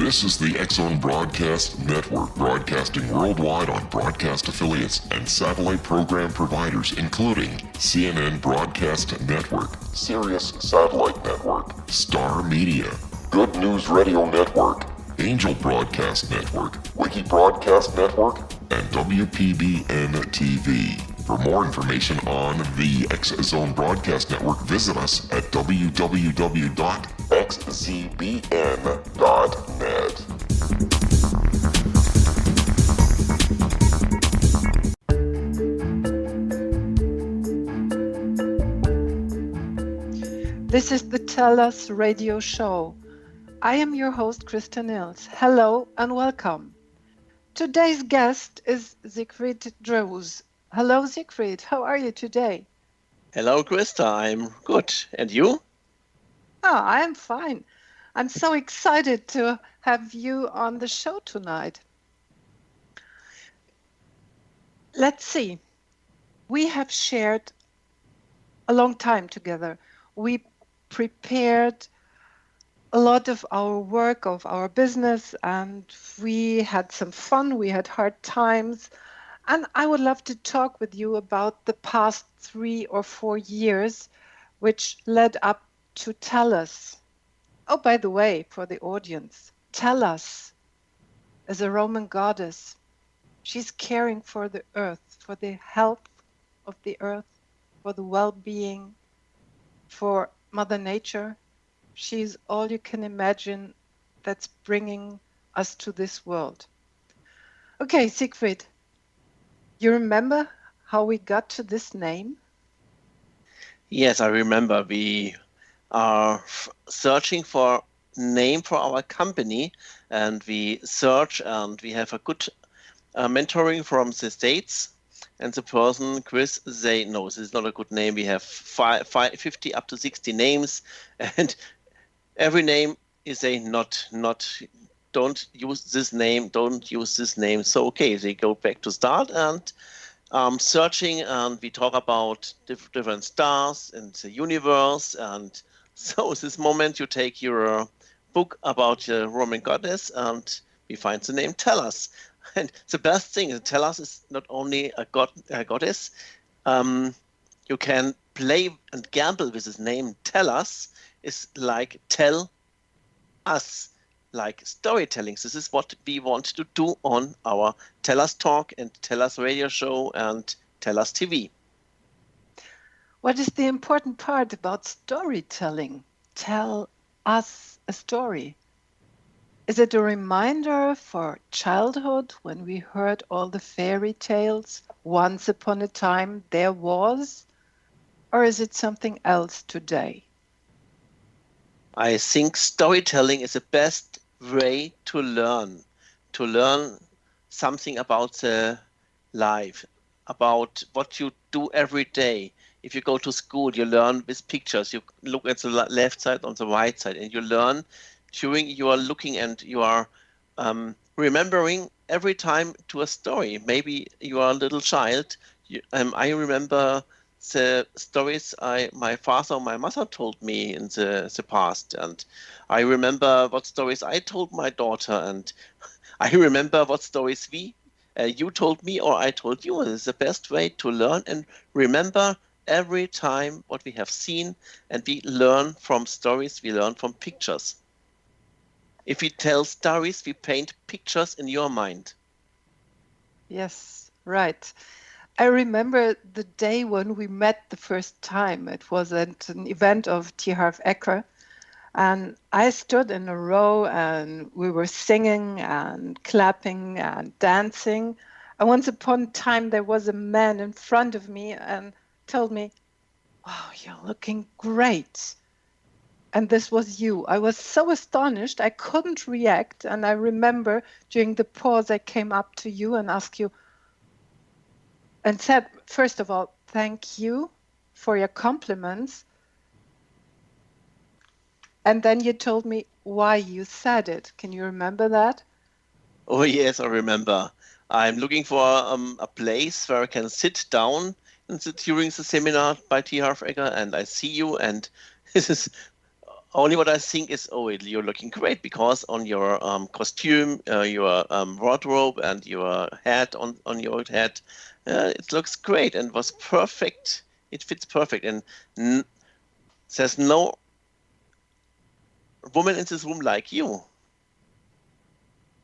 This is the X-Zone Broadcast Network, broadcasting worldwide on broadcast affiliates and satellite program providers, including CNN Broadcast Network, Sirius Satellite Network, Star Media, Good News Radio Network, Angel Broadcast Network, Wiki Broadcast Network, and WPBN TV. For more information on the X-Zone Broadcast Network, visit us at www.xzbn.net. This is the TellUs radio show. I am your host, Christa Nehls. Hello and welcome. Today's guest is Siegfried. Hello, Siegfried. How are you today? Hello, Christa. I'm good. And you? I am fine. I'm so excited to have you on the show tonight. Let's see. We have shared a long time together. We prepared a lot of our work, of our business, and we had some fun. We had hard times. And I would love to talk with you about the past 3 or 4 years, which led up to TellUs. Oh, by the way, for the audience, TellUs is a Roman goddess. She's caring for the earth, for the health of the earth, for the well-being, for Mother Nature. She's all you can imagine that's bringing us to this world. Okay, Siegfried. You remember how we got to this name? Yes, I remember. We are searching for a name for our company, and we search, and we have a good mentoring from the States. And the person, Chris, say, no, this is not a good name. We have 50 up to 60 names, and every name is a not. Don't use this name, don't use this name. So, okay, they go back to start and searching, and we talk about different stars and the universe. And so this moment you take your book about the Roman goddess and we find the name TellUs. And the best thing is TellUs is not only a goddess. You can play and gamble with this name. TellUs is like tell us. Like storytelling. This is what we want to do on our TellUs Talk and TellUs Radio Show and TellUs TV. What is the important part about storytelling? Tell us a story. Is it a reminder for childhood when we heard all the fairy tales? Once upon a time there was? Or is it something else today? I think storytelling is the best way to learn something about the life, about what you do every day. If you go to school, you learn with pictures. You look at the left side, on the right side, and you learn during you are looking and you are remembering every time to a story. Maybe you are a little child. I remember the stories my father or my mother told me in the past, and I remember what stories I told my daughter, and I remember what stories you told me or I told you. It's the best way to learn and remember every time what we have seen, and we learn from stories, we learn from pictures. If we tell stories, we paint pictures in your mind. Yes, right. I remember the day when we met the first time. It was at an event of T-Harv Ecker, and I stood in a row and we were singing and clapping and dancing. And once upon a time there was a man in front of me and told me, "Wow, you're looking great." And this was you. I was so astonished, I couldn't react. And I remember during the pause, I came up to you and asked you, and said, first of all, thank you for your compliments. And then you told me why you said it. Can you remember that? Oh, yes, I remember. I'm looking for a place where I can sit down during the seminar by T. Harv Ecker, and I see you, and this is only what I think is, you're looking great because on your costume, your wardrobe, and your hat on your head, it looks great and was perfect. It fits perfect, and there's no woman in this room like you,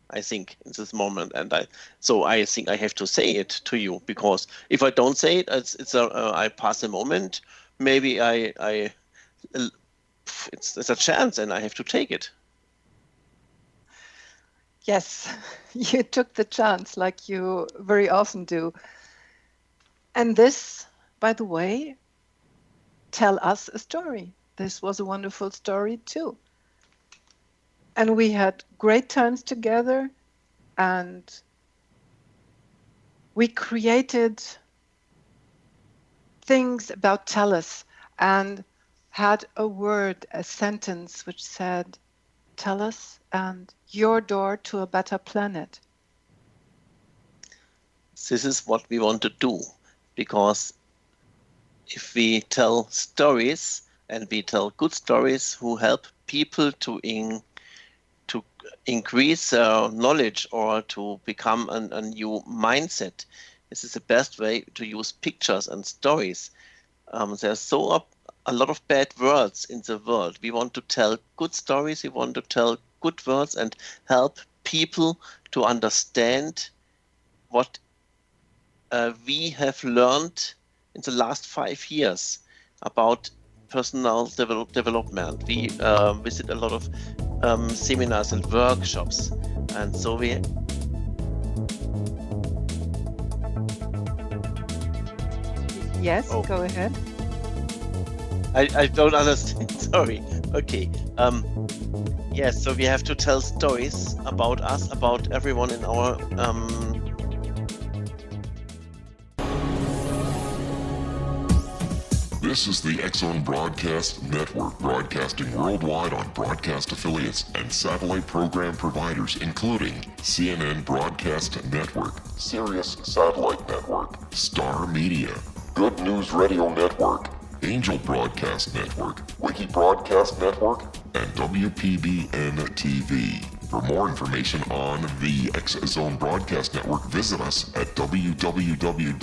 I think, in this moment. And I think I have to say it to you, because if I don't say it, I pass a moment. Maybe it's a chance, and I have to take it. Yes, you took the chance like you very often do. And this, by the way, tell us a story. This was a wonderful story too. And we had great times together, and we created things about TellUs and had a word, a sentence which said, TellUs and your door to a better planet. This is what we want to do, because if we tell stories, and we tell good stories who help people to increase their knowledge or to become a new mindset, this is the best way to use pictures and stories. There's a lot of bad words in the world. We want to tell good stories, we want to tell good words and help people to understand what we have learned in the last 5 years about personal development. We visit a lot of seminars and workshops, and so we... Yes, Go ahead. I don't understand. Sorry. Okay. Yes, so we have to tell stories about us, about everyone in our This is the X-Zone Broadcast Network, broadcasting worldwide on broadcast affiliates and satellite program providers, including CNN Broadcast Network, Sirius Satellite Network, Star Media, Good News Radio Network, Angel Broadcast Network, Wiki Broadcast Network, and WPBN TV. For more information on the X-Zone Broadcast Network, visit us at www.xzbn.net.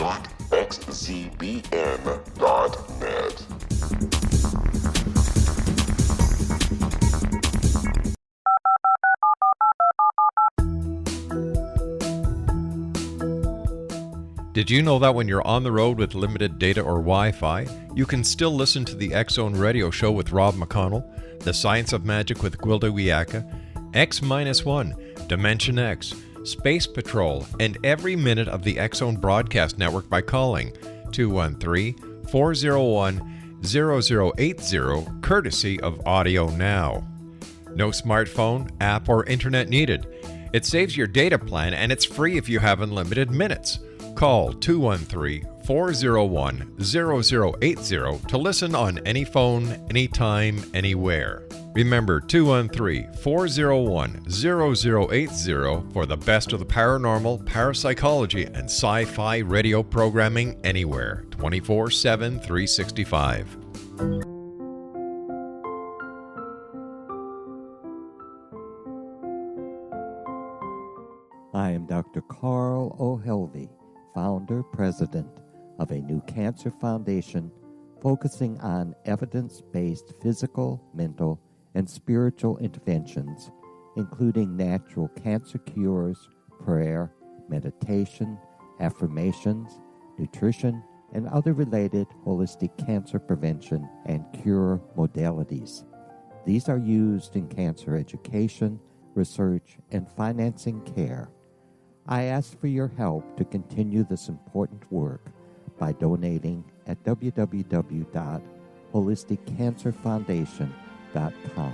Did you know that when you're on the road with limited data or Wi-Fi, you can still listen to the X-Zone Radio Show with Rob McConnell, The Science of Magic with Gwilda Wiyaka, X-1, Dimension X, Space Patrol, and every minute of the X-Zone Broadcast Network by calling 213-401-0080, courtesy of Audio Now. No smartphone, app, or internet needed. It saves your data plan, and it's free if you have unlimited minutes. Call 213-401-0080 to listen on any phone, anytime, anywhere. Remember 213-401-0080 for the best of the paranormal, parapsychology, and sci-fi radio programming anywhere, 24/7, 365. I am Dr. Carl O'Helvey, founder, president of a new cancer foundation focusing on evidence-based physical, mental, and spiritual interventions, including natural cancer cures, prayer, meditation, affirmations, nutrition, and other related holistic cancer prevention and cure modalities. These are used in cancer education, research, and financing care. I ask for your help to continue this important work by donating at www.holisticcancerfoundation.com.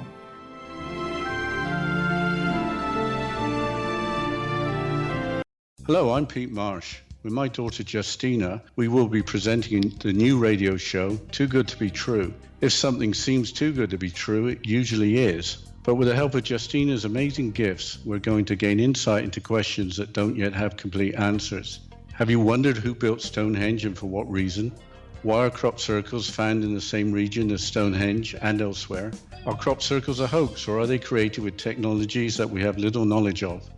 Hello, I'm Pete Marsh. With my daughter Justina, we will be presenting the new radio show, Too Good to Be True. If something seems too good to be true, it usually is. But with the help of Justina's amazing gifts, we're going to gain insight into questions that don't yet have complete answers. Have you wondered who built Stonehenge and for what reason? Why are crop circles found in the same region as Stonehenge and elsewhere? Are crop circles a hoax, or are they created with technologies that we have little knowledge of?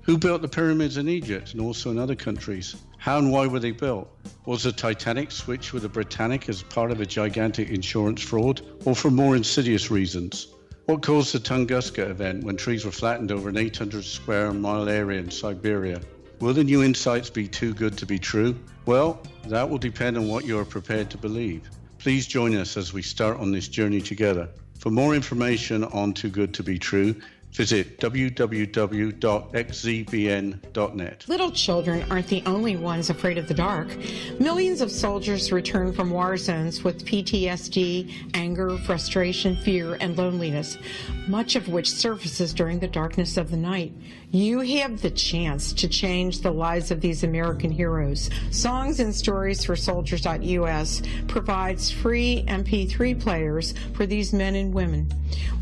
Who built the pyramids in Egypt and also in other countries? How and why were they built? Was the Titanic switched with the Britannic as part of a gigantic insurance fraud, or for more insidious reasons? What caused the Tunguska event when trees were flattened over an 800 square mile area in Siberia? Will the new insights be too good to be true? Well, that will depend on what you are prepared to believe. Please join us as we start on this journey together. For more information on Too Good to Be True, visit www.xzbn.net. Little children aren't the only ones afraid of the dark. Millions of soldiers return from war zones with PTSD, anger, frustration, fear, and loneliness, much of which surfaces during the darkness of the night. You have the chance to change the lives of these American heroes. Songs and Stories for Soldiers.us provides free MP3 players for these men and women.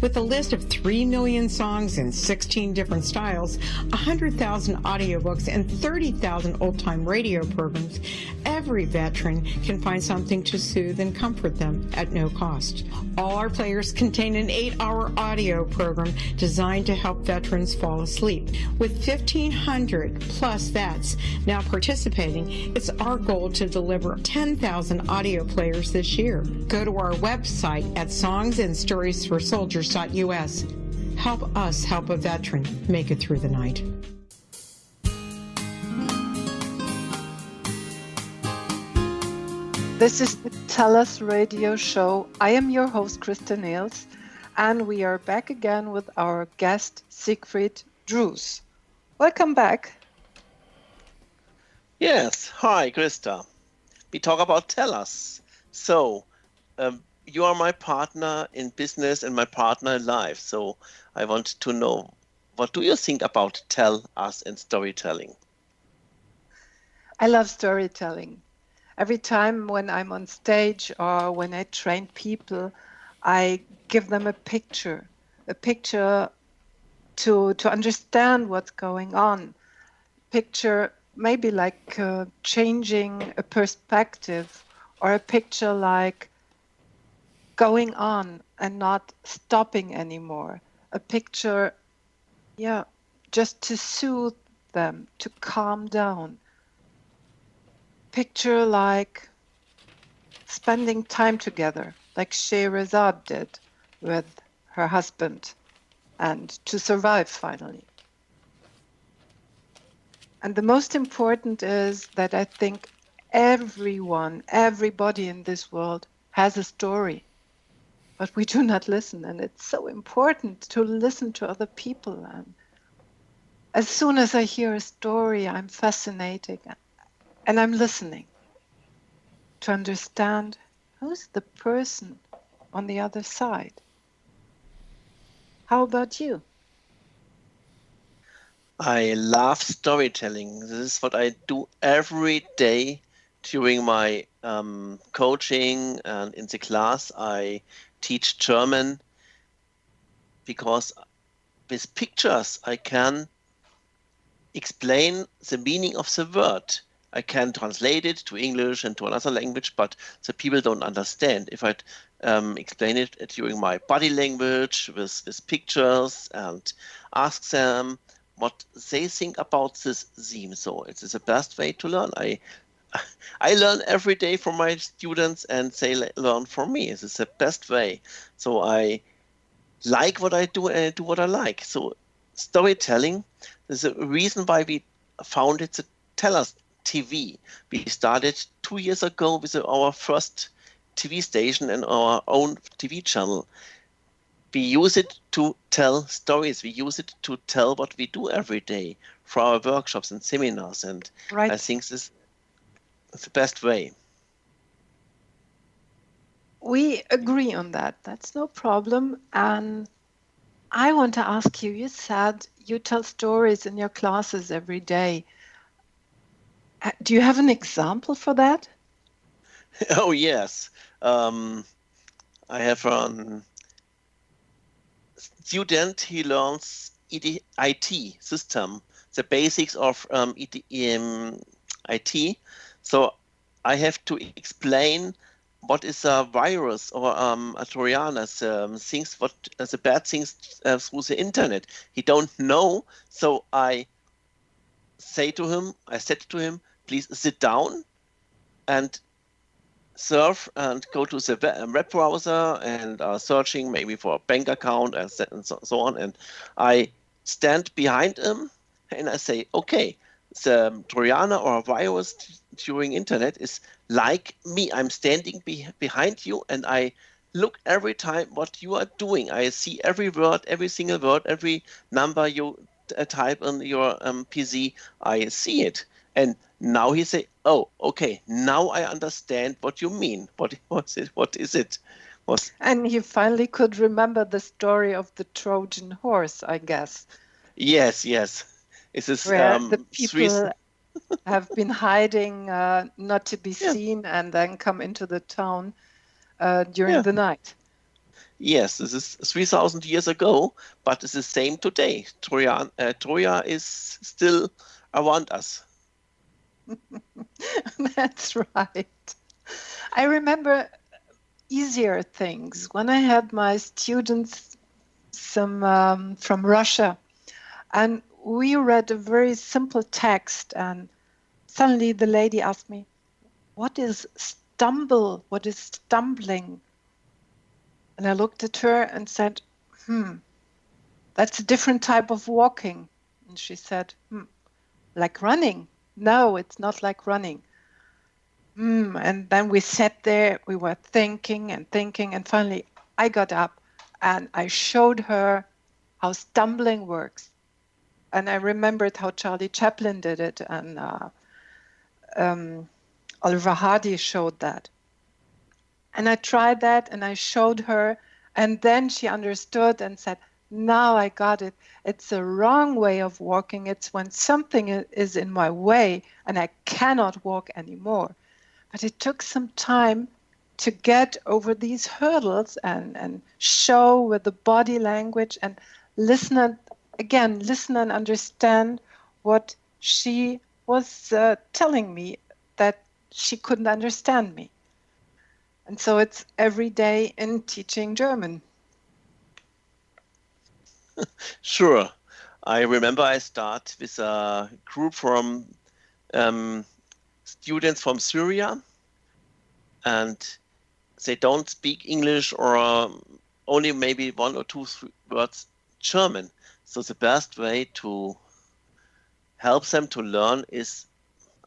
With a list of 3 million songs in 16 different styles, 100,000 audiobooks, and 30,000 old-time radio programs, every veteran can find something to soothe and comfort them at no cost. All our players contain an 8-hour audio program designed to help veterans fall asleep. With 1,500 plus vets now participating, it's our goal to deliver 10,000 audio players this year. Go to our website at songsandstoriesforsoldiers.us. Help us help a veteran make it through the night. This is the TellUs radio show. I am your host, Christa Nehls, and we are back again with our guest, Siegfried. Welcome back. Yes, hi Christa. We talk about TellUs. So, you are my partner in business and my partner in life. So, I want to know, what do you think about TellUs and storytelling? I love storytelling. Every time when I'm on stage or when I train people, I give them a picture to understand what's going on. Picture maybe like changing a perspective, or a picture like going on and not stopping anymore. A picture, just to soothe them, to calm down. Picture like spending time together, like Scheherazade did with her husband, and to survive finally. And the most important is that I think everybody in this world has a story, but we do not listen. And it's so important to listen to other people. And as soon as I hear a story, I'm fascinated and I'm listening to understand who's the person on the other side. How about you? I love storytelling. This is what I do every day during my coaching, and in the class I teach German, because with pictures I can explain the meaning of the word. I can translate it to English and to another language, but the people don't understand. If I explain it during my body language with pictures and ask them what they think about this theme. So it is the best way to learn. I learn every day from my students, and they learn from me. This is the best way. So I like what I do, and I do what I like. So storytelling is a reason why we founded the TellUs TV. We started 2 years ago with our first TV station and our own TV channel. We use it to tell stories. We use it to tell what we do every day for our workshops and seminars. And Right. I think this is the best way. We agree on that. That's no problem. And I want to ask you, you said you tell stories in your classes every day. Do you have an example for that? Oh, yes. I have a student, he learns IT system, the basics of IT. So I have to explain what is a virus or a Trojaner, things what the bad things through the internet. He don't know, so I said to him, please sit down and surf and go to the web browser and searching maybe for a bank account and so on. And I stand behind him and I say, okay, the Trojaner or a virus during internet is like me. I'm standing behind you and I look every time what you are doing. I see every word, every single word, every number you type on your PC. I see it. And now he say, oh, okay, now I understand what you mean. What was it? What is it? And he finally could remember the story of the Trojan horse, I guess. Yes. It is where the Swiss. people have been hiding not to be seen and then come into the town during the night. Yes, this is 3,000 years ago, but it's the same today. Troja is still around us. That's right. I remember easier things. When I had my students, some from Russia, and we read a very simple text, and suddenly the lady asked me, what is stumble? What is stumbling? And I looked at her and said, that's a different type of walking. And she said, like running? No, it's not like running. And then we sat there, we were thinking, and finally I got up and I showed her how stumbling works. And I remembered how Charlie Chaplin did it, and Oliver Hardy showed that. And I tried that and I showed her, and then she understood and said, now I got it. It's a wrong way of walking. It's when something is in my way and I cannot walk anymore. But it took some time to get over these hurdles and show with the body language and listen and understand what she was telling me, that she couldn't understand me. And so it's every day in teaching German. Sure. I remember I start with a group from students from Syria, and they don't speak English or only maybe 1 or 2 words German. So the best way to help them to learn is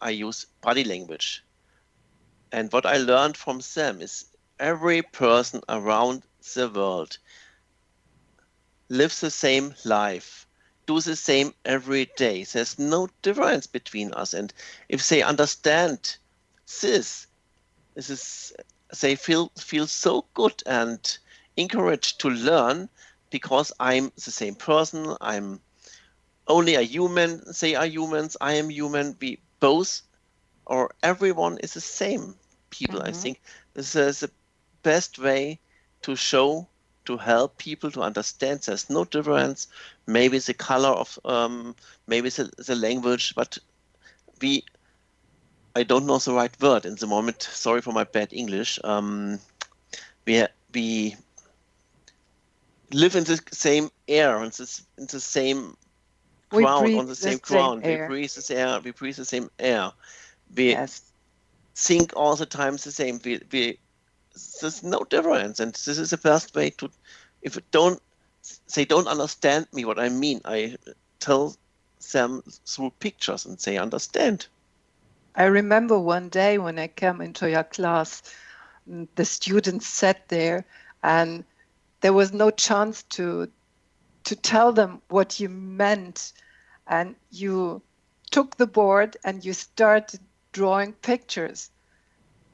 I use body language. And what I learned from them is every person around the world lives the same life, do the same every day. There's no difference between us. And if they understand this is they feel so good and encouraged to learn, because I'm the same person. I'm only a human. They are humans. I am human. We both, or everyone, is the same people. I think this is the best way to show, to help people to understand there's no difference. Maybe the color of, maybe the language, but I don't know the right word in the moment. Sorry for my bad English. We live in the same air, in the same ground, on the same ground. We breathe this air. We breathe the same air. We think all the time the same. There's no difference, and this is the best way to. If they don't understand me what I mean, I tell them through pictures, and they understand. I remember one day when I came into your class, the students sat there, and there was no chance to tell them what you meant, and you took the board and you started drawing pictures.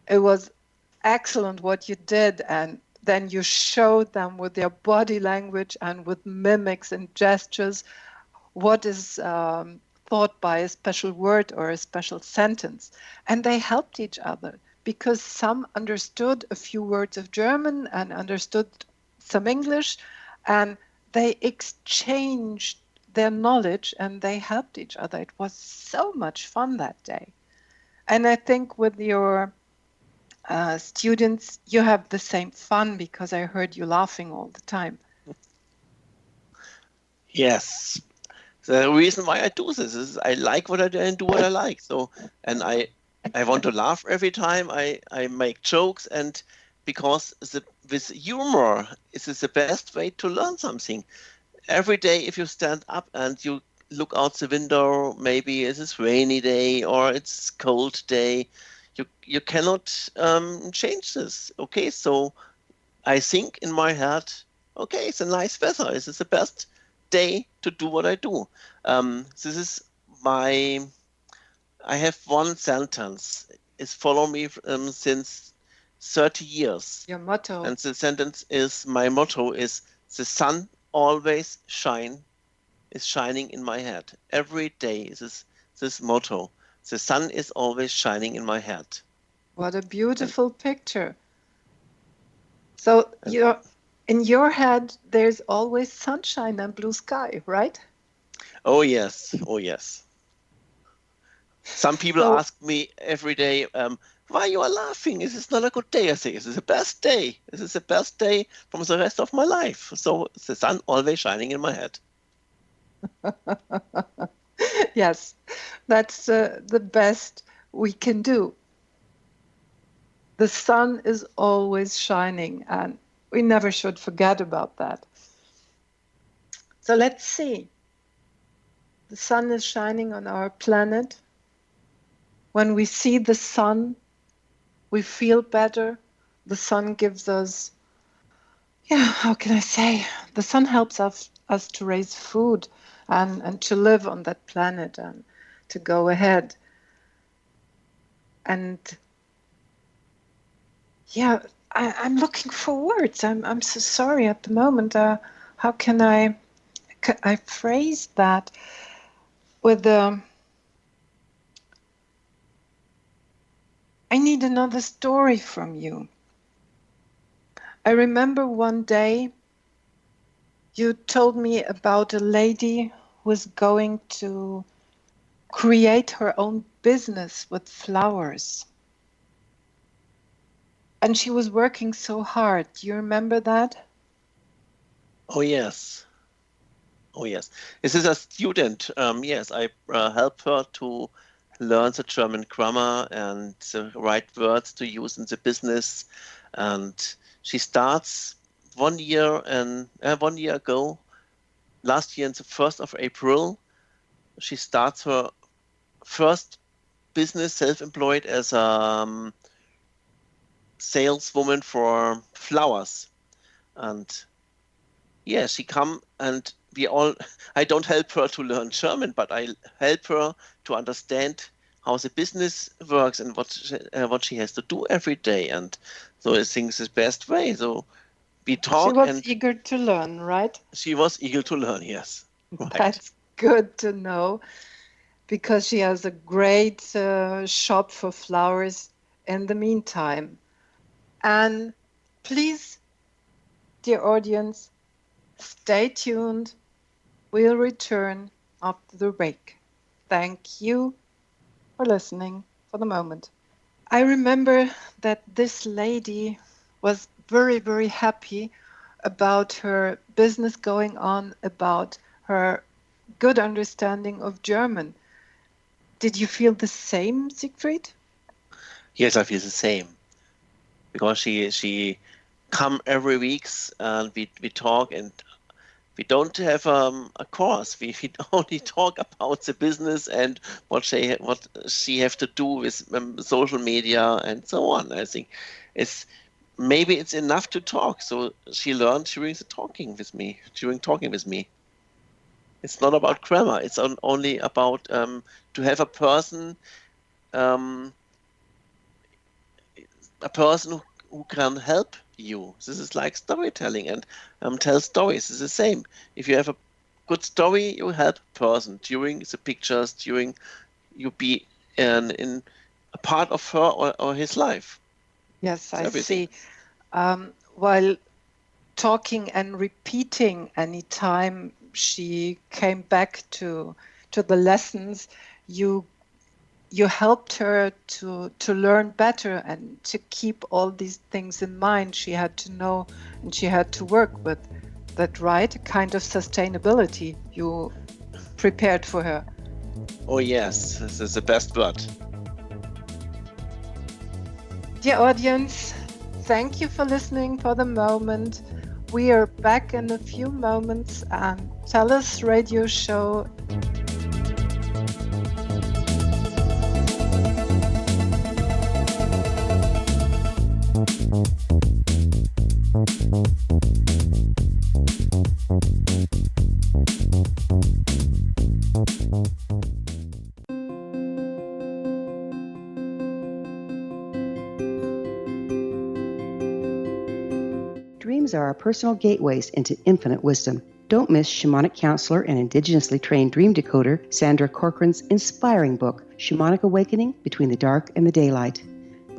It was excellent what you did, and then you showed them with your body language and with mimics and gestures what is thought by a special word or a special sentence. And they helped each other, because some understood a few words of German and understood some English, and they exchanged their knowledge and they helped each other. It was so much fun that day. And I think with your students, you have the same fun because I heard you laughing all the time. Yes. The reason why I do this is I like what I do and do what I like. So, and I want to laugh every time I make jokes, and because with humor, this is the best way to learn something. Every day, if you stand up and you look out the window, maybe it's a rainy day or it's cold day, you cannot change this. Okay, so I think in my head, okay, it's a nice weather. This is the best day to do what I do. This is my. I have one sentence. It's follow me since 30 years. Your motto. And the sentence is, my motto is, the sun always is shining in my head. Every day is this motto. The sun is always shining in my head. What a beautiful picture. So in your head, there's always sunshine and blue sky, right? Oh yes, oh yes. Some people ask me every day, why you are laughing? Is this not a good day? I say, this is the best day. This is the best day from the rest of my life. So the sun always shining in my head. Yes, that's the best we can do. The sun is always shining, and we never should forget about that. So let's see. The sun is shining on our planet. When we see the sun, we feel better. The sun gives us, how can I say? The sun helps us to raise food and to live on that planet and to go ahead. And I'm looking for words. I'm so sorry at the moment. How can I phrase that with I need another story from you. I remember one day you told me about a lady who was going to create her own business with flowers. And she was working so hard. Do you remember that? Oh, yes. Oh, yes. This is a student. Yes, I help her to learn the German grammar and the right words to use in the business. And she starts 1 year ago, last year, on the 1st of April, she starts her first business, self-employed, as a saleswoman for flowers. And she come, and I don't help her to learn German, but I help her to understand how the business works and what she has to do every day. And so I think it's the best way. So we talk. She was eager to learn, right? She was eager to learn, yes. Right. That's good to know, because she has a great shop for flowers in the meantime. And please, dear audience, stay tuned. We'll return after the break. Thank you for listening for the moment. I remember that this lady was very, very happy about her business going on, about her good understanding of German. Did you feel the same, Siegfried? Yes, I feel the same, because she come every week and we talk, and we don't have a course. We only talk about the business and what she have to do with social media and so on. I think maybe it's enough to talk. So she learned during talking with me. It's not about grammar. It's only about to have a person who can help you. This is like storytelling, and tell stories. It's the same. If you have a good story, you help a person during the pictures, during you be in a part of her or his life. Yes, I see. While talking and repeating any time she came back to the lessons, you you helped her to learn better and to keep all these things in mind she had to know and she had to work with. That right? A kind of sustainability you prepared for her. Oh yes, this is the best word. Dear audience, thank you for listening for the moment. We are back in a few moments and TellUs radio show. Dreams are our personal gateways into infinite wisdom. Don't miss shamanic counselor and indigenously trained dream decoder Sandra Corcoran's inspiring book, Shamanic Awakening Between the Dark and the Daylight.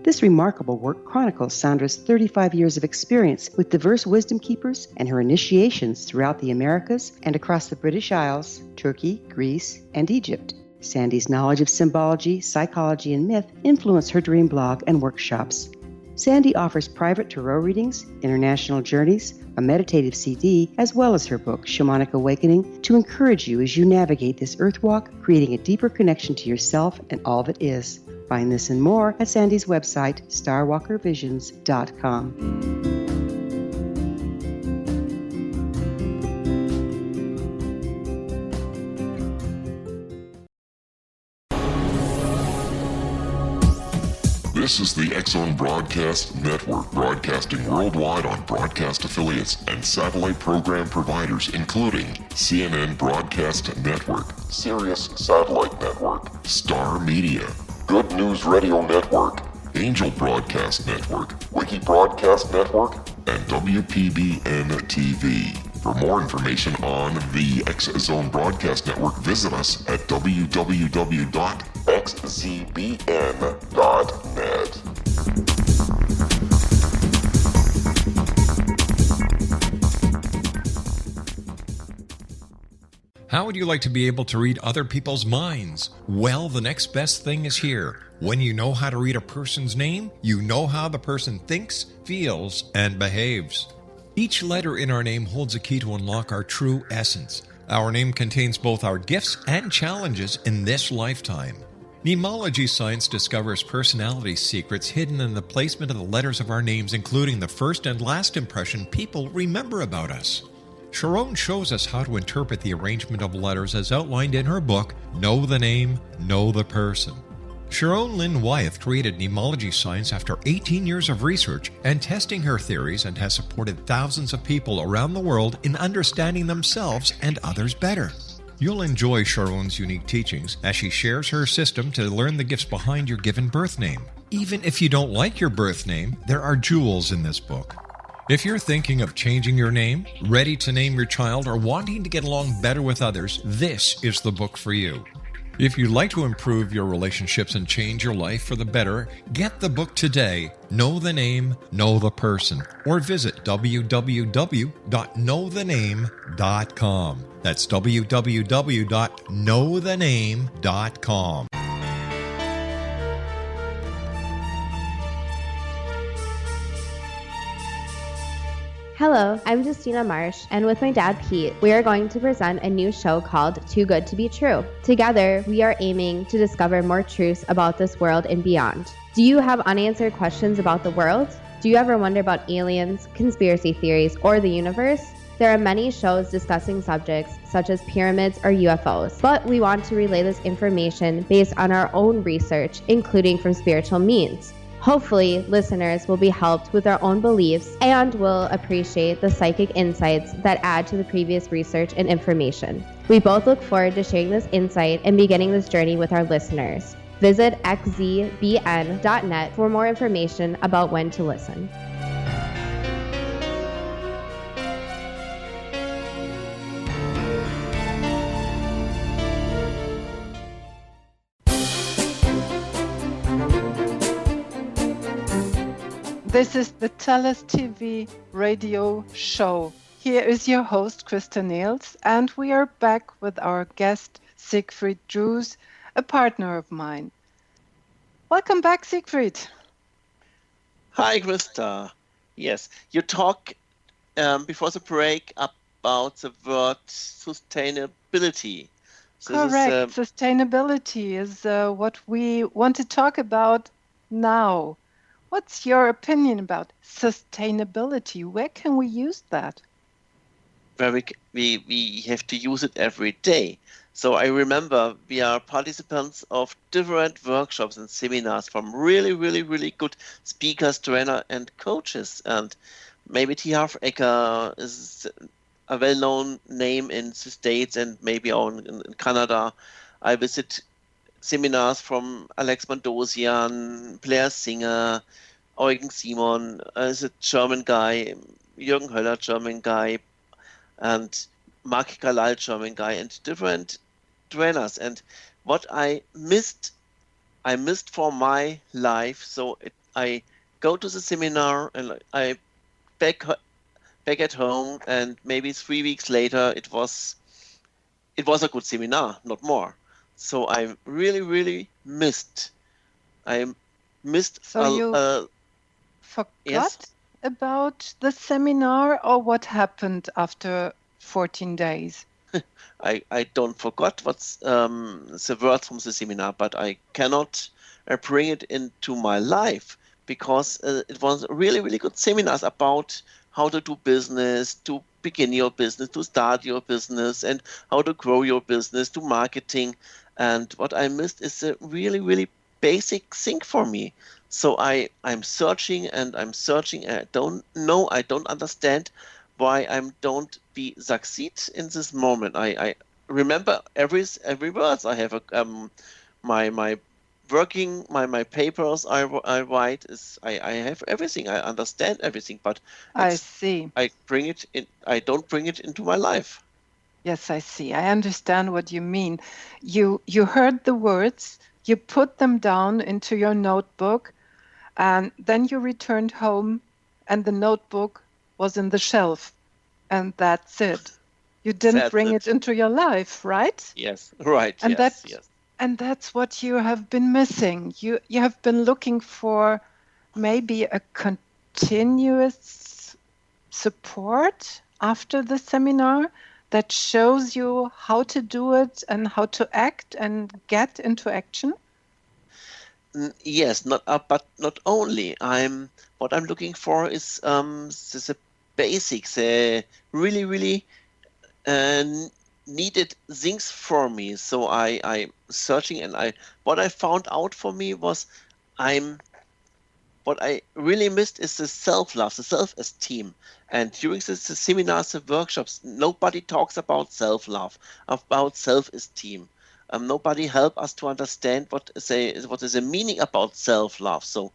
This remarkable work chronicles Sandra's 35 years of experience with diverse wisdom keepers and her initiations throughout the Americas and across the British Isles, Turkey, Greece, and Egypt. Sandy's knowledge of symbology, psychology, and myth influence her dream blog and workshops. Sandy offers private tarot readings, international journeys, a meditative CD, as well as her book, Shamanic Awakening, to encourage you as you navigate this earth walk, creating a deeper connection to yourself and all that is. Find this and more at Sandy's website, starwalkervisions.com. This is the X-Zone Broadcast Network, broadcasting worldwide on broadcast affiliates and satellite program providers, including CNN Broadcast Network, Sirius Satellite Network, Star Media, Good News Radio Network, Angel Broadcast Network, Wiki Broadcast Network, and WPBN TV. For more information on the X-Zone Broadcast Network, visit us at www.xzbn.net. How would you like to be able to read other people's minds? Well, the next best thing is here. When you know how to read a person's name, you know how the person thinks, feels, and behaves. Each letter in our name holds a key to unlock our true essence. Our name contains both our gifts and challenges in this lifetime. Mnemology science discovers personality secrets hidden in the placement of the letters of our names, including the first and last impression people remember about us. Sharon shows us how to interpret the arrangement of letters as outlined in her book, Know the Name, Know the Person. Sharon Lynn Wyeth created mnemology science after 18 years of research and testing her theories, and has supported thousands of people around the world in understanding themselves and others better. You'll enjoy Sharon's unique teachings as she shares her system to learn the gifts behind your given birth name. Even if you don't like your birth name, there are jewels in this book. If you're thinking of changing your name, ready to name your child, or wanting to get along better with others, this is the book for you. If you'd like to improve your relationships and change your life for the better, get the book today, Know the Name, Know the Person, or visit www.knowthename.com. That's www.knowthename.com. Hello, I'm Justina Marsh, and with my dad Pete, we are going to present a new show called Too Good to Be True. Together, we are aiming to discover more truths about this world and beyond. Do you have unanswered questions about the world? Do you ever wonder about aliens, conspiracy theories, or the universe? There are many shows discussing subjects such as pyramids or UFOs, but we want to relay this information based on our own research, including from spiritual means. Hopefully, listeners will be helped with their own beliefs and will appreciate the psychic insights that add to the previous research and information. We both look forward to sharing this insight and beginning this journey with our listeners. Visit xzbn.net for more information about when to listen. This is the TellUs TV radio show. Here is your host, Christa Nehls, and we are back with our guest, Siegfried, a partner of mine. Welcome back, Siegfried. Hi, Christa. Yes, you talk before the break about the word sustainability. Correct. Sustainability is what we want to talk about now. What's your opinion about sustainability? Where can we use that? Where we have to use it every day. So I remember we are participants of different workshops and seminars from really, really, really good speakers, trainer, and coaches. And maybe T. Harv Eker is a well-known name in the States and maybe auch in Canada. I visit seminars from Alex Mandosian, Blair Singer, Eugen Simon, is a German guy, Jürgen Höller, German guy, and Mark Galal, German guy, and different trainers. And what I missed for my life. So I go to the seminar and I back at home, and maybe 3 weeks later it was a good seminar, not more. So I really, really missed. I missed. So you forgot yes? about the seminar, or what happened after 14 days? I don't forgot what's the words from the seminar, but I cannot bring it into my life because it was really, really good seminars about how to do business, to begin your business, to start your business, and how to grow your business, to marketing. And what I missed is a really, really basic thing for me. So I'm searching and I'm searching. And I don't know. I don't understand why I don't be succeed in this moment. I remember every words. I have my working my papers I write is I have everything. I understand everything, but I see. I bring it in. I don't bring it into my life. Yes, I see. I understand what you mean. You heard the words, you put them down into your notebook, and then you returned home, and the notebook was in the shelf, and that's it. You didn't bring it into your life, right? Yes, right. And yes. And that's what you have been missing. You have been looking for maybe a continuous support after the seminar that shows you how to do it and how to act and get into action. Yes, but not only. What I'm looking for is the basics, really, really needed things for me. So I'm searching, and what I found out for me was what I really missed is the self-love, the self-esteem. And during the seminars, the workshops, nobody talks about self-love, about self-esteem. Nobody help us to understand what is the meaning about self-love. So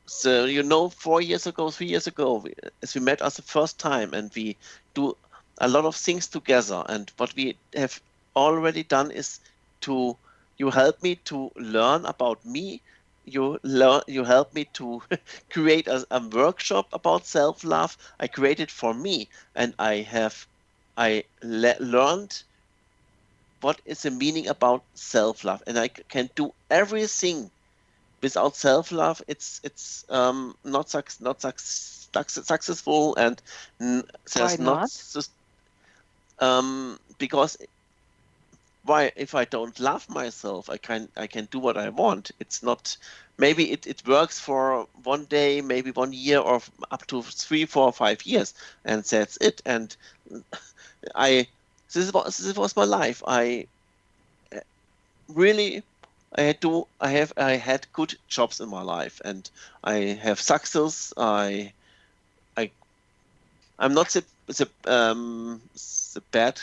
4 years ago, 3 years ago, as we met us the first time, and we do a lot of things together. And what we have already done is you help me to learn about me. You help me to create a workshop about self-love. I created for me, and I learned what is the meaning about self-love, and I can do everything. Without self-love, it's not successful, and there's not because why, if I don't love myself, I can do what I want. It's not, maybe it works for one day, maybe 1 year, or up to 3, 4, 5 years, and that's it. And this was my life. I had good jobs in my life, and I have success. I'm not the bad.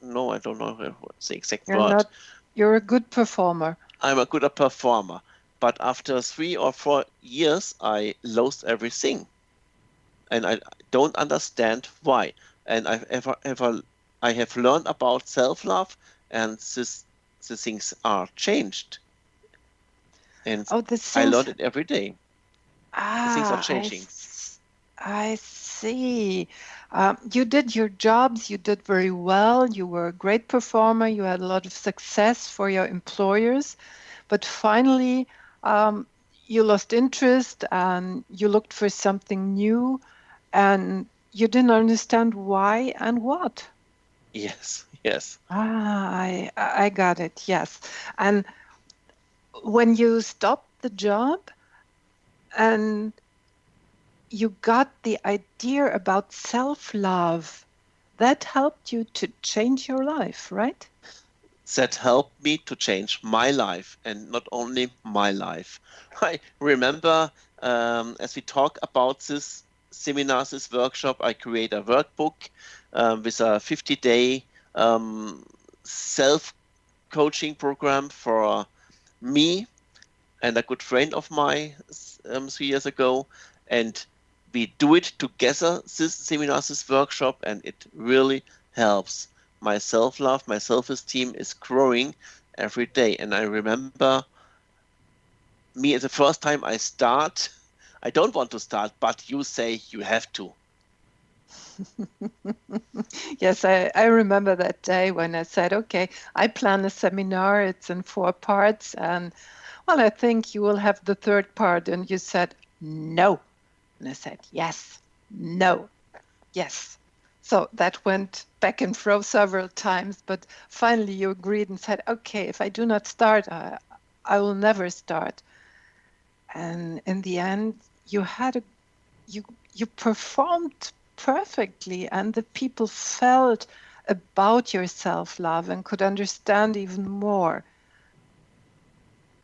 No, I don't know the exact word. You're a good performer. I'm a good performer, but after 3 or 4 years, I lost everything, and I don't understand why. And I have learned about self-love, and the things are changed. And I learned it every day. The things are changing. I see. You did your jobs, you did very well, you were a great performer, you had a lot of success for your employers, But finally, you lost interest and you looked for something new, and you didn't understand why and what. Yes, yes. I got it. Yes. And when you stopped the job and you got the idea about self-love, that helped you to change your life, right? That helped me to change my life, and not only my life. I remember, as we talk about this seminar, this workshop, I create a workbook with a 50-day self-coaching program for me and a good friend of mine 3 years ago. And we do it together, this seminar, this workshop, and it really helps. My self-love, my self-esteem is growing every day. And I remember me the first time I start, I don't want to start, but you say you have to. Yes, I remember that day when I said, okay, I plan a seminar, it's in 4 parts, and well, I think you will have the 3rd part. And you said, no. And I said, yes, no, yes. So that went back and fro several times, but finally you agreed and said, okay, if I do not start, I will never start. And in the end, you performed perfectly, and the people felt about your self-love and could understand even more.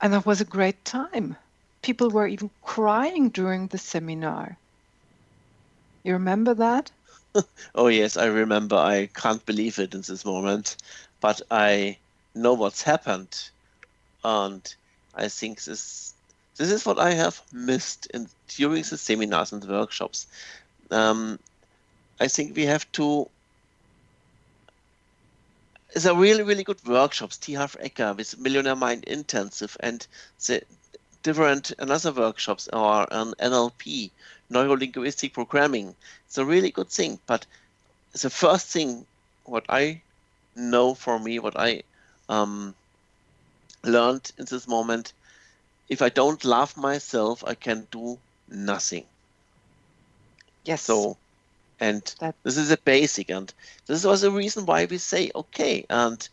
And that was a great time. People were even crying during the seminar. You remember that? Oh yes, I remember. I can't believe it in this moment, but I know what's happened, and I think this is what I have missed during the seminars and the workshops. I think we have to. It's a really, really good workshops. T. Harv Eker with Millionaire Mind Intensive, and the different another workshops or an NLP, neuro-linguistic programming. It's a really good thing. But the first thing, what I know for me, what I learned in this moment, if I don't love myself, I can do nothing. Yes. So, and this is a basic, and this was the reason why we say, okay, and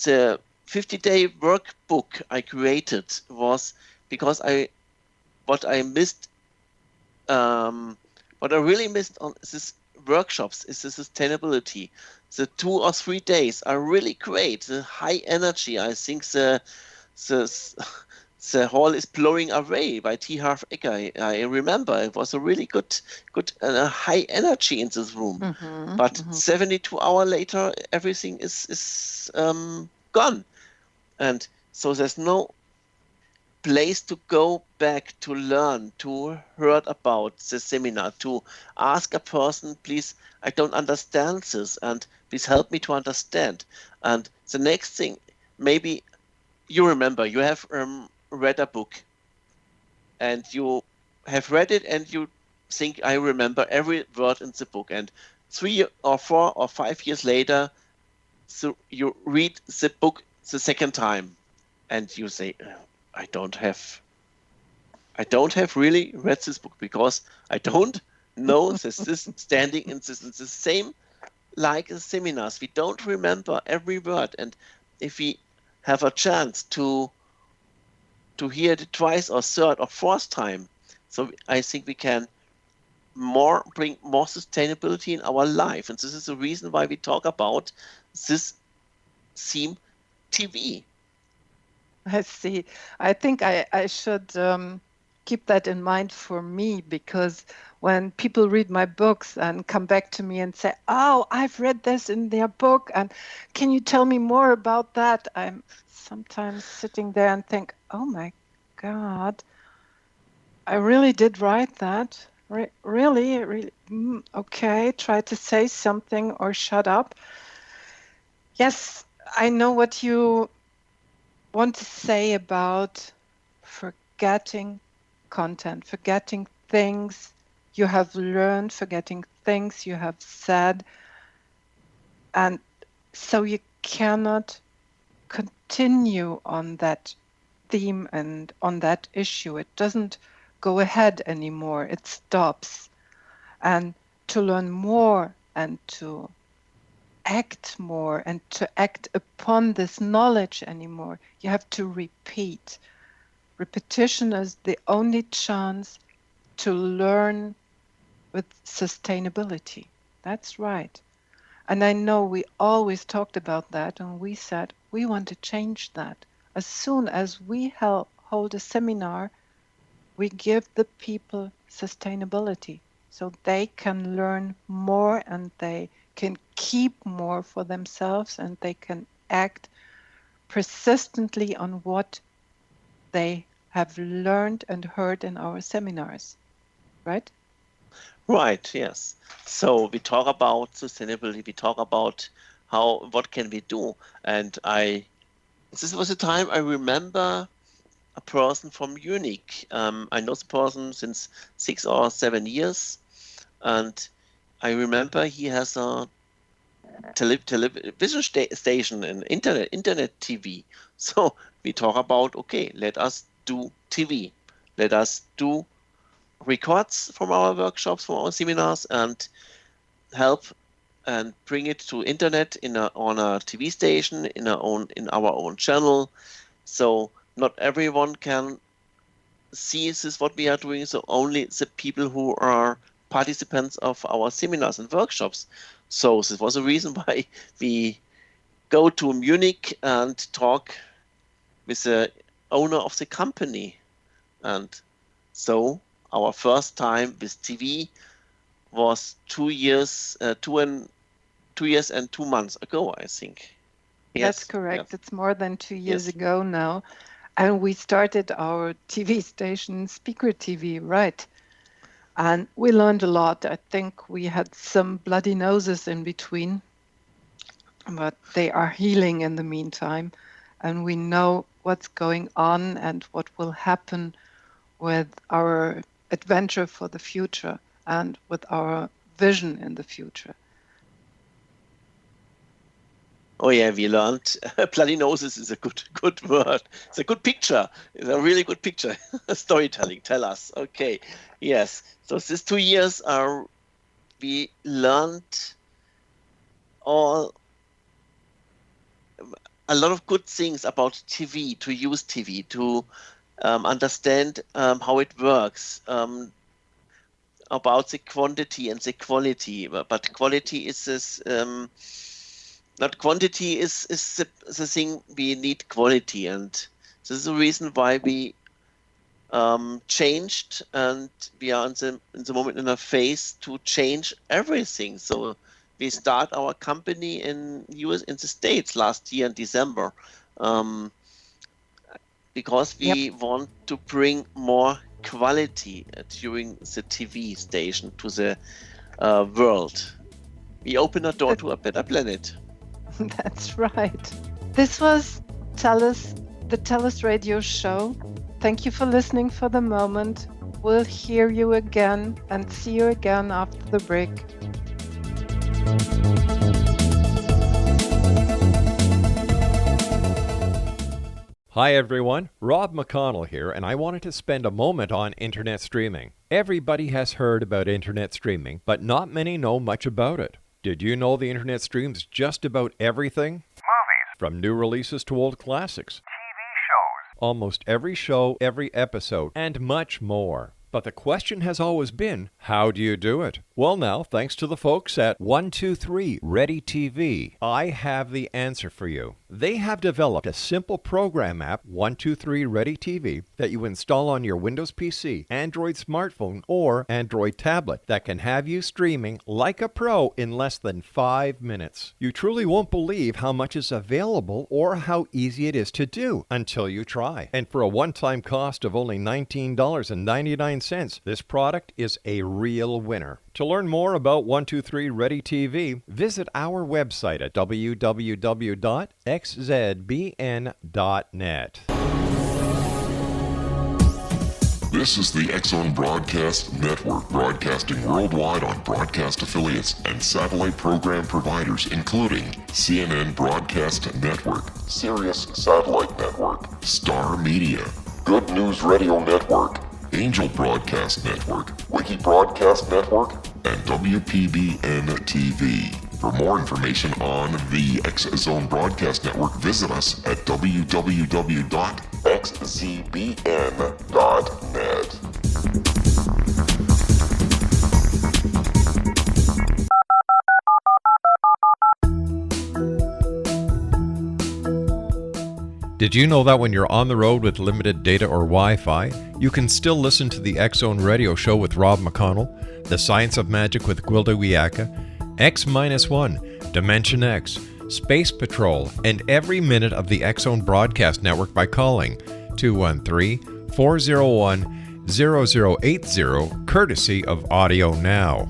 the 50-day workbook I created was because what I really missed on this workshops is the sustainability. The 2 or 3 days are really great. The high energy, I think the hall is blowing away by T. Harv Eker. I remember it was a really good high energy in this room. But 72 hours later, everything is gone, and so there's no place to go back to learn, to hear about the seminar, to ask a person, please, I don't understand this, and please help me to understand. And the next thing, maybe you remember, you have read a book, and you have read it, and you think, I remember every word in the book, and 3 or 4 or 5 years later, so you read the book the second time, and you say, I don't have really read this book because I don't know this is standing in the same like the seminars. We don't remember every word, and if we have a chance to hear it twice or 3rd or 4th time, so I think we can bring more sustainability in our life, and this is the reason why we talk about this theme TV. I see. I think I should keep that in mind for me, because when people read my books and come back to me and say, oh, I've read this in their book, and can you tell me more about that? I'm sometimes sitting there and think, oh my God, I really did write that. Really? Okay, try to say something or shut up. Yes, I know what you want to say about forgetting content, forgetting things you have learned, forgetting things you have said. And so you cannot continue on that theme and on that issue. It doesn't go ahead anymore. It stops. And to learn more and to act more and to act upon this knowledge anymore, you have to repeat. Repetition is the only chance to learn with sustainability. That's right. And I know we always talked about that, and we said we want to change that. As soon as we hold a seminar, we give the people sustainability so they can learn more and they can keep more for themselves and they can act persistently on what they have learned and heard in our seminars, right? Right, yes. So we talk about sustainability, we talk about what can we do. And this was a time I remember a person from Munich. I know the person since 6 or 7 years. And I remember he has a television station and internet TV. So we talk about, okay, let us do TV. Let us do records from our workshops, from our seminars, and help and bring it to internet on a TV station in our own channel. So not everyone can see this what we are doing. So only the people who are participants of our seminars and workshops. So this was a reason why we go to Munich and talk with the owner of the company. And so our first time with TV was 2 years, 2 years and 2 months ago, I think. Yes, that's correct. yeah. It's more than 2 years Yes. ago now. And we started our TV station, Speaker TV, right? And we learned a lot. I think we had some bloody noses in between, but they are healing in the meantime. And we know what's going on and what will happen with our adventure for the future and with our vision in the future. Oh yeah, we learned bloody noses is a good word. It's a good picture. It's a really good picture. Storytelling. Tell us. Okay. Yes. So these 2 years we learned a lot of good things about TV, to use TV, to understand how it works, about the quantity and the quality. But quality is this. Not quantity is the thing. We need quality, and this is the reason why we changed, and we are in the moment in a phase to change everything. So we start our company in the States last year in December, because we want to bring more quality during the TV station to the world. We open a door to a better planet. That's right. This was the TellUs radio show. Thank you for listening for the moment. We'll hear you again and see you again after the break. Hi everyone, Rob McConnell here, and I wanted to spend a moment on internet streaming. Everybody has heard about internet streaming, but not many know much about it. Did you know the internet streams just about everything? Movies. From new releases to old classics. TV shows. Almost every show, every episode, and much more. But the question has always been, how do you do it? Well now, thanks to the folks at 123 Ready TV, I have the answer for you. They have developed a simple program app, 123 Ready TV, that you install on your Windows PC, Android smartphone, or Android tablet that can have you streaming like a pro in less than 5 minutes. You truly won't believe how much is available or how easy it is to do until you try. And for a one-time cost of only $19.99, this product is a real winner. To learn more about 123 Ready TV, visit our website at www.xzbn.net. This is the X-Zone Broadcast Network, broadcasting worldwide on broadcast affiliates and satellite program providers, including CNN Broadcast Network, Sirius Satellite Network, Star Media, Good News Radio Network, Angel Broadcast Network, Wiki Broadcast Network, and WPBN TV. For more information on the X-Zone Broadcast Network, visit us at www.xzbn.net. Did you know that when you're on the road with limited data or Wi-Fi, you can still listen to the X-Zone Radio Show with Rob McConnell, The Science of Magic with Gwilda Wiyaka, X-1, Dimension X, Space Patrol, and every minute of the X-Zone Broadcast Network by calling 213-401-0080, courtesy of Audio Now.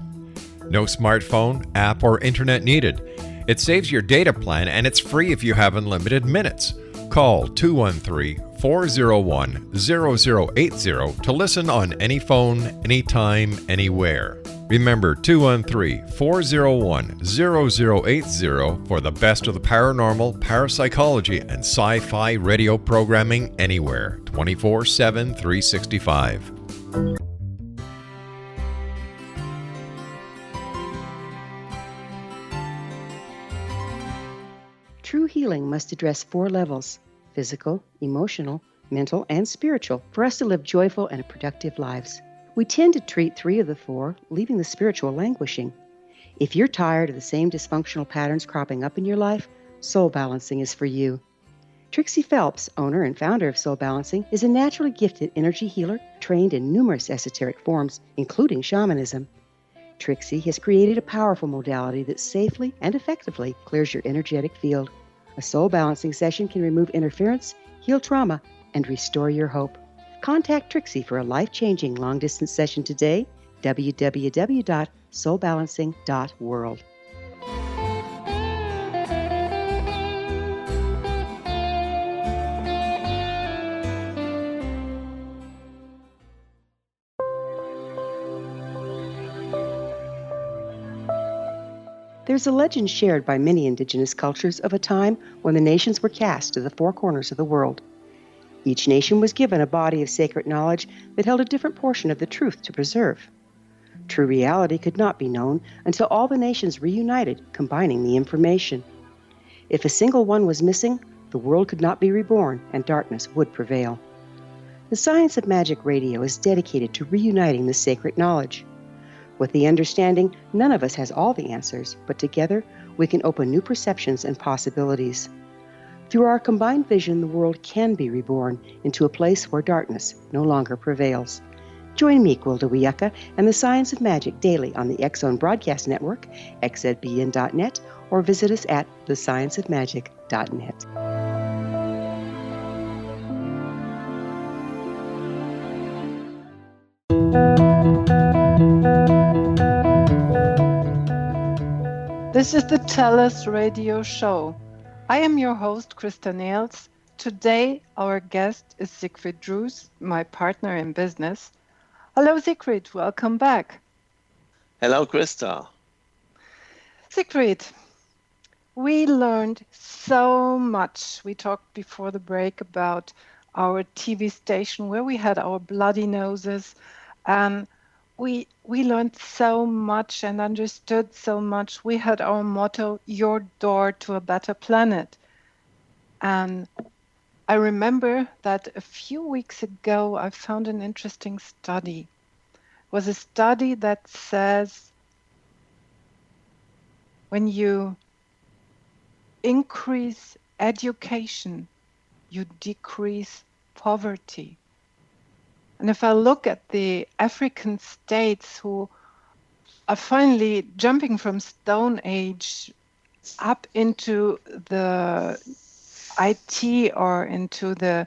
No smartphone, app, or internet needed. It saves your data plan and it's free if you have unlimited minutes. Call 213-401-0080 to listen on any phone, anytime, anywhere. Remember 213-401-0080 for the best of the paranormal, parapsychology, and sci-fi radio programming anywhere, 24/7, 365. True healing must address 4 levels: physical, emotional, mental, and spiritual, for us to live joyful and productive lives. We tend to treat 3 of the 4, leaving the spiritual languishing. If you're tired of the same dysfunctional patterns cropping up in your life, Soul Balancing is for you. Trixie Phelps, owner and founder of Soul Balancing, is a naturally gifted energy healer trained in numerous esoteric forms, including shamanism. Trixie has created a powerful modality that safely and effectively clears your energetic field. A Soul Balancing session can remove interference, heal trauma, and restore your hope. Contact Trixie for a life-changing long-distance session today, www.soulbalancing.world. There's a legend shared by many indigenous cultures of a time when the nations were cast to the 4 corners of the world. Each nation was given a body of sacred knowledge that held a different portion of the truth to preserve. True reality could not be known until all the nations reunited, combining the information. If a single one was missing, the world could not be reborn and darkness would prevail. The Science of Magic Radio is dedicated to reuniting the sacred knowledge. With the understanding, none of us has all the answers, but together we can open new perceptions and possibilities. Through our combined vision, the world can be reborn into a place where darkness no longer prevails. Join me, Gwilda Wiyaka, and the Science of Magic daily on the X-Zone Broadcast Network, xzbn.net, or visit us at thescienceofmagic.net. This is the TellUs radio show. I am your host, Christa Nehls. Today, our guest is Siegfried, my partner in business. Hello, Siegfried. Welcome back. Hello, Christa. Siegfried, we learned so much. We talked before the break about our TV station where we had our bloody noses. We learned so much and understood so much. We had our motto, your door to a better planet. And I remember that a few weeks ago, I found an interesting study. It was a study that says when you increase education, you decrease poverty. And if I look at the African states who are finally jumping from Stone Age up into the IT or into the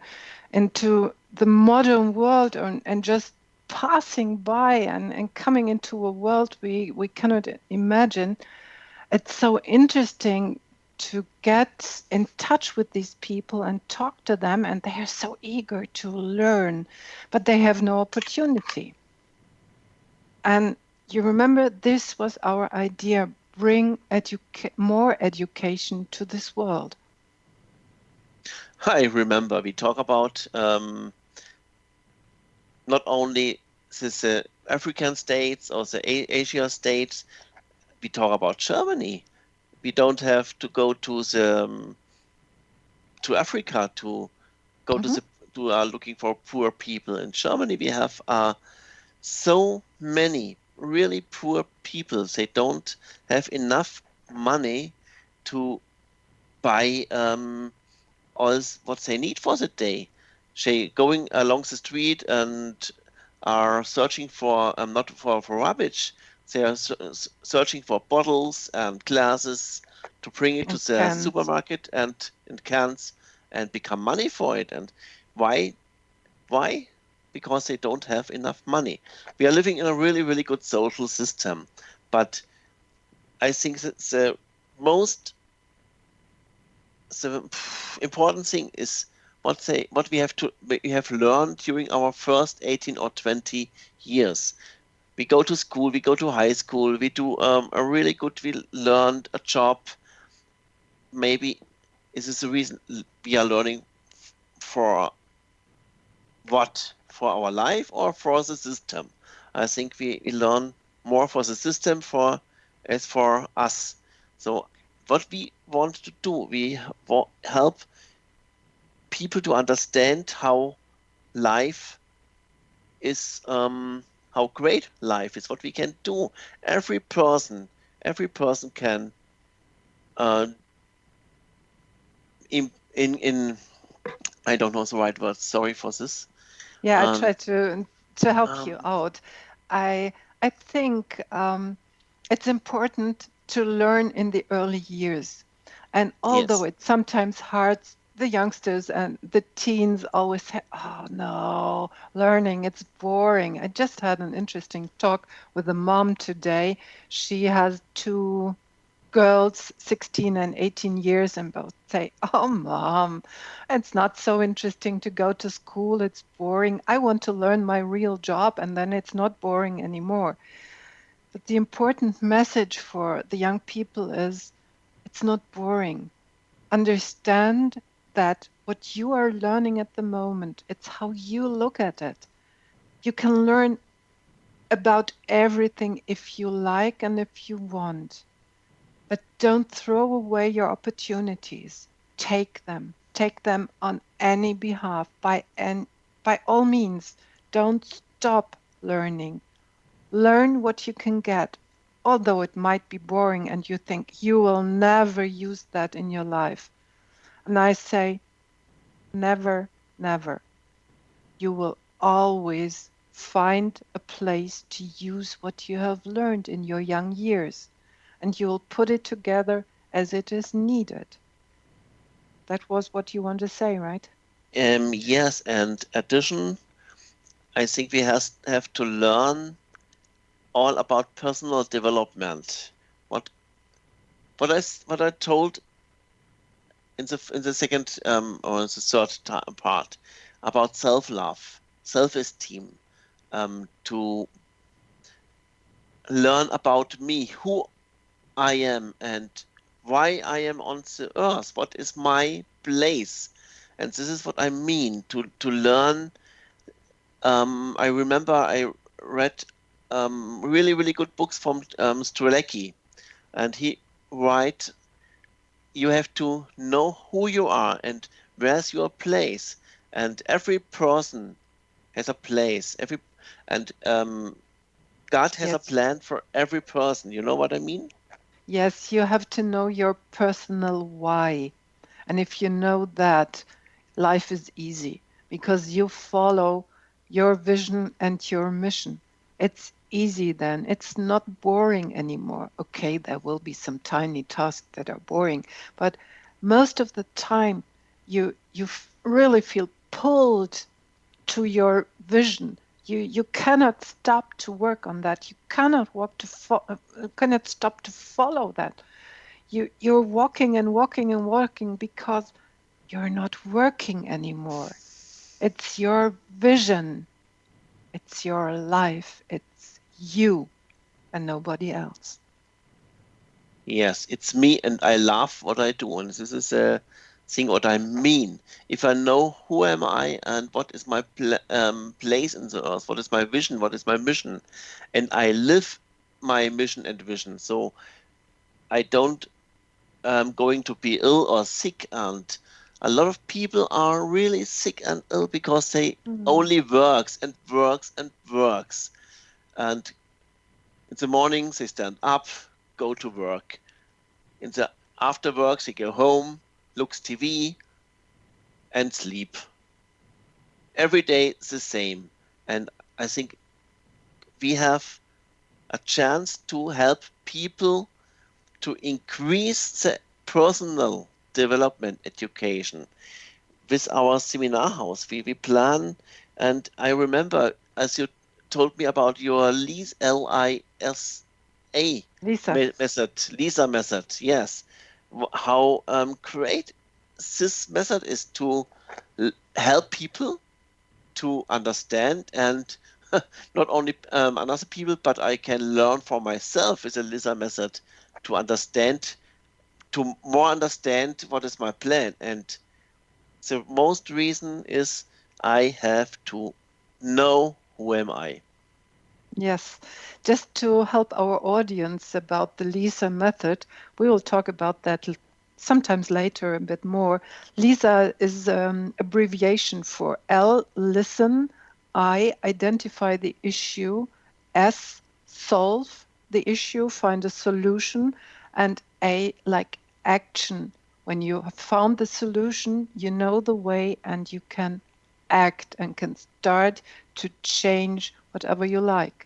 modern world and just passing by and coming into a world we cannot imagine, it's so interesting to get in touch with these people and talk to them, and they are so eager to learn, but they have no opportunity. And you remember, this was our idea: bring more education to this world. I remember we talk about not only the African states or the Asia states, we talk about Germany. We don't have to go to Africa to go to looking for poor people. In Germany, we have so many really poor people. They don't have enough money to buy all what they need for the day. They going along the street and are searching for not for rubbish. They are searching for bottles and glasses to bring it to the supermarket and in cans and become money for it. And why? Because they don't have enough money. We are living in a really, really good social system, but I think that the important thing is what we have learned during our first 18 or 20 years. We go to school, we go to high school, we do we learned a job. Maybe is this the reason we are learning for what? For our life or for the system? I think we learn more for the system as for us. So what we want to do, we help people to understand how life is, how great life is, what we can do. Every person can in I don't know the right word. Sorry for this. Yeah, I try to help you out. I think it's important to learn in the early years, and although it's sometimes hard, the youngsters and the teens always say, "Oh no, learning, it's boring." I just had an interesting talk with a mom today. She has 2 girls, 16 and 18 years, and both say, "Oh, Mom, it's not so interesting to go to school. It's boring. I want to learn my real job, and then it's not boring anymore." But the important message for the young people is, it's not boring. Understand that what you are learning at the moment, it's how you look at it. You can learn about everything if you like and if you want. But don't throw away your opportunities. Take them on any behalf, by all means. Don't stop learning. Learn what you can get, although it might be boring and you think you will never use that in your life. And I say, never, never. You will always find a place to use what you have learned in your young years, and you will put it together as it is needed. That was what you want to say, right? Yes, and addition, I think we have to learn all about personal development. What I told in the second or the third part about self-love, self-esteem, to learn about me, who I am and why I am on the earth, what is my place. And this is what I mean, to learn. I remember I read really, really good books from Strzelecki, and he write, you have to know who you are and where's your place. And every person has a place. God has a plan for every person. You know what I mean? Yes, you have to know your personal why. And if you know that, life is easy because you follow your vision and your mission. It's easy then. It's not boring anymore. Okay, there will be some tiny tasks that are boring, but most of the time you really feel pulled to your vision. You cannot stop to work on that. You cannot stop to follow that. You're walking and walking and walking because you're not working anymore. It's your vision. It's your life. It's you and nobody else. Yes, it's me, and I love what I do, and this is a thing what I mean. If I know who am I and what is my place in the earth, what is my vision, what is my mission, and I live my mission and vision, so I don't going to be ill or sick. And a lot of people are really sick and ill because they only works and works and works. And in the mornings they stand up, go to work. In the after work they go home, looks TV, and sleep. Every day the same. And I think we have a chance to help people to increase the personal development education. With our seminar house, we plan, and I remember, as you told me about your LISA Lisa method, yes. How great this method is to help people to understand, and not only another people, but I can learn for myself with the Lisa method to understand, to more understand what is my plan. And the most reason is I have to know who am I. Yes, just to help our audience about the Lisa method, we will talk about that sometimes later a bit more. Lisa is abbreviation for L, listen, I, identify the issue, S, solve the issue, find a solution, and A, like action. When you have found the solution, you know the way and you can act and can start to change whatever you like.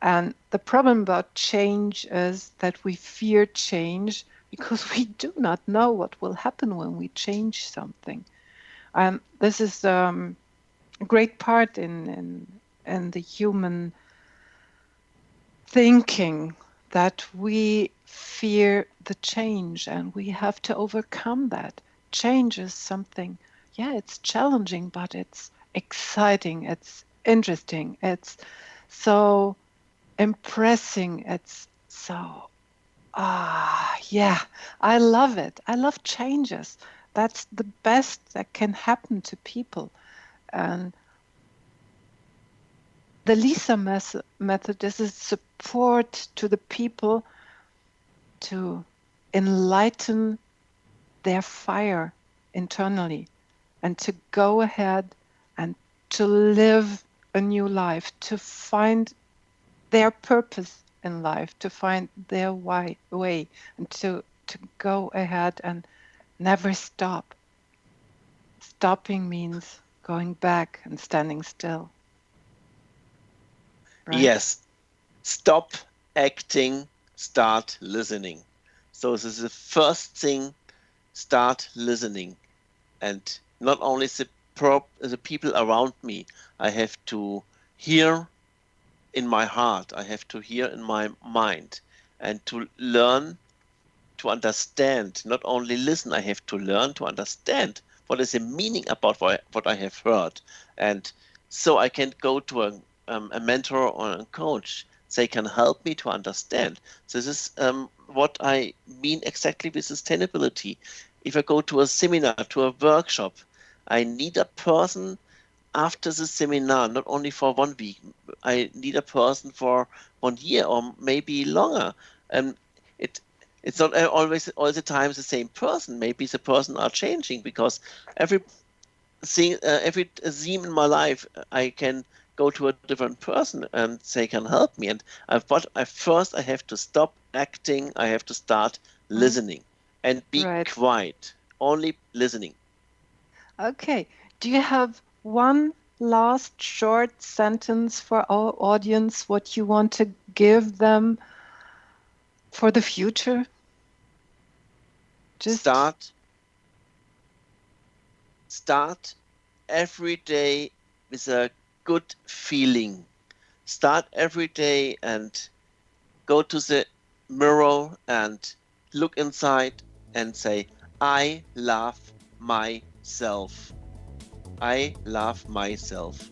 And the problem about change is that we fear change because we do not know what will happen when we change something. And this is a great part in the human thinking, that we fear the change and we have to overcome that. Change is something, yeah, it's challenging, but it's exciting, it's interesting, it's so impressing, it's so, yeah, I love it. I love changes. That's the best that can happen to people. And the Lisa method is a support to the people to enlighten their fire internally and to go ahead and to live a new life, to find their purpose in life, to find their way, and to go ahead and never stop. Stopping means going back and standing still. Right? Yes, stop acting, start listening. So this is the first thing, start listening. And not only the people around me, I have to hear in my heart, I have to hear in my mind, and to learn to understand, not only listen, I have to learn to understand what is the meaning about what I have heard. And so I can go to a mentor or a coach. They can help me to understand. This is what I mean exactly with sustainability. If I go to a seminar, to a workshop, I need a person after the seminar, not only for 1 week. I need a person for 1 year or maybe longer. It's not always all the time the same person. Maybe the person are changing, because every theme in my life, I can go to a different person and they can help me. And first I have to stop acting. I have to start listening and be quiet, only listening. Okay. Do you have one last short sentence for our audience, what you want to give them for the future? Just start every day with a good feeling. Start every day and go to the mirror and look inside and say, I love myself. I love myself.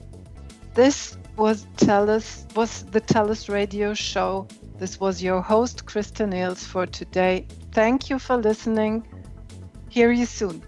This was the TellUs radio show. This was your host, Christa Nehls, for today. Thank you for listening. Hear you soon.